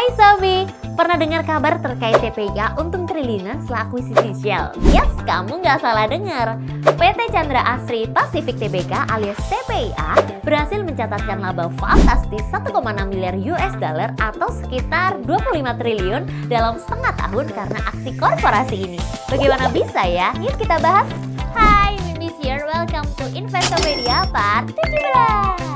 Hai Sobi, pernah dengar kabar terkait TPIA untung triliunan setelah akuisisi Shell? Yes, kamu nggak salah dengar. PT Chandra Asri Pacific Tbk alias TPIA berhasil mencatatkan laba fantastis 1,6 miliar US dollar atau sekitar 25 triliun dalam setengah tahun karena aksi korporasi ini. Bagaimana bisa ya? Yuk kita bahas. Hai, Mimis here, welcome to Investopedia part 17.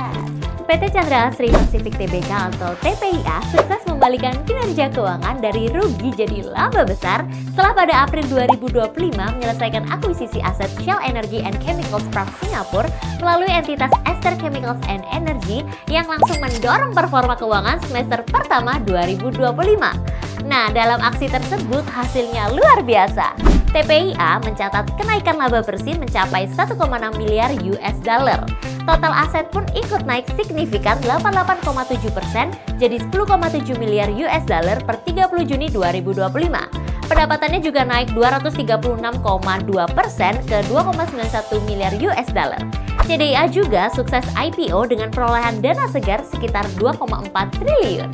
PT Chandra Asri Pacific Tbk atau TPIA sukses membalikan kinerja keuangan dari rugi jadi laba besar setelah pada April 2025 menyelesaikan akuisisi aset Shell Energy and Chemicals from Singapore melalui entitas Ester Chemicals and Energy yang langsung mendorong performa keuangan semester pertama 2025. Nah, dalam aksi tersebut hasilnya luar biasa. TPIA mencatat kenaikan laba bersih mencapai 1,6 miliar US dollar. Total aset pun ikut naik signifikan 88,7% jadi 10,7 miliar US dollar per 30 Juni 2025. Pendapatannya juga naik 236,2% ke 2,91 miliar US dollar. CDIA juga sukses IPO dengan perolehan dana segar sekitar 2,4 triliun.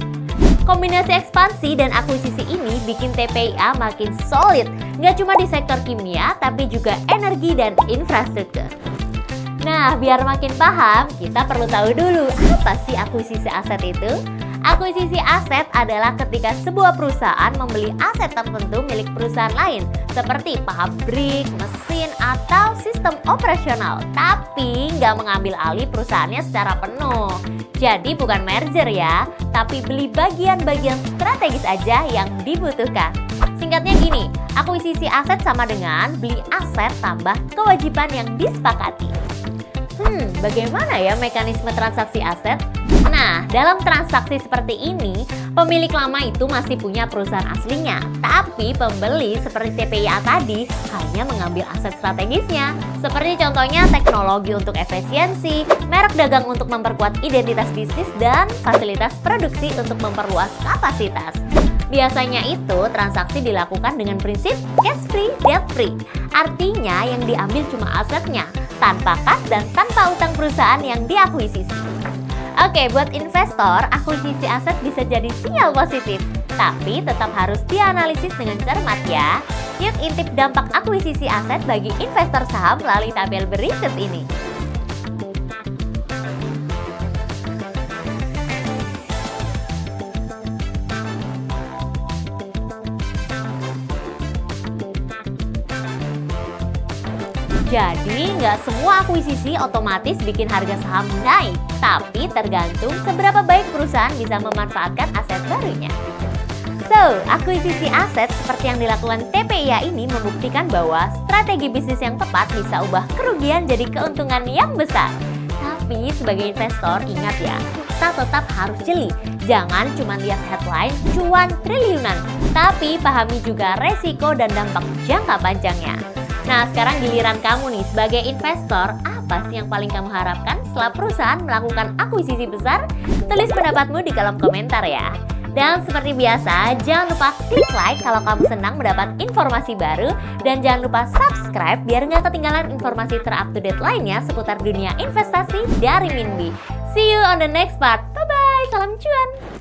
Kombinasi ekspansi dan akuisisi ini bikin TPIA makin solid, nggak cuma di sektor kimia tapi juga energi dan infrastruktur. Nah, biar makin paham, kita perlu tahu dulu apa sih akuisisi aset itu? Akuisisi aset adalah ketika sebuah perusahaan membeli aset tertentu milik perusahaan lain, seperti pabrik, mesin, atau sistem operasional, tapi nggak mengambil alih perusahaannya secara penuh. Jadi bukan merger ya, tapi beli bagian-bagian strategis aja yang dibutuhkan. Singkatnya gini, akuisisi aset sama dengan beli aset tambah kewajiban yang disepakati. Bagaimana ya mekanisme transaksi aset? Nah, dalam transaksi seperti ini, pemilik lama itu masih punya perusahaan aslinya, tapi pembeli seperti TPIA tadi hanya mengambil aset strategisnya, seperti contohnya teknologi untuk efisiensi, merek dagang untuk memperkuat identitas bisnis, dan fasilitas produksi untuk memperluas kapasitas. Biasanya itu transaksi dilakukan dengan prinsip cash free, debt free. Artinya yang diambil cuma asetnya, tanpa kas dan tanpa utang perusahaan yang diakuisisi. Oke, buat investor, akuisisi aset bisa jadi sinyal positif, tapi tetap harus dianalisis dengan cermat ya. Yuk intip dampak akuisisi aset bagi investor saham melalui tabel berikut ini. Jadi, nggak semua akuisisi otomatis bikin harga saham naik, tapi tergantung seberapa baik perusahaan bisa memanfaatkan aset barunya. So, akuisisi aset seperti yang dilakukan TPIA ini membuktikan bahwa strategi bisnis yang tepat bisa ubah kerugian jadi keuntungan yang besar. Tapi sebagai investor, ingat ya, kita tetap harus jeli. Jangan cuma lihat headline cuan triliunan, tapi pahami juga resiko dan dampak jangka panjangnya. Nah, sekarang giliran kamu nih sebagai investor, apa sih yang paling kamu harapkan setelah perusahaan melakukan akuisisi besar? Tulis pendapatmu di kolom komentar ya. Dan seperti biasa, jangan lupa klik like kalau kamu senang mendapat informasi baru. Dan jangan lupa subscribe biar nggak ketinggalan informasi terupdate lainnya seputar dunia investasi dari Minbi. See you on the next part. Bye-bye, salam cuan!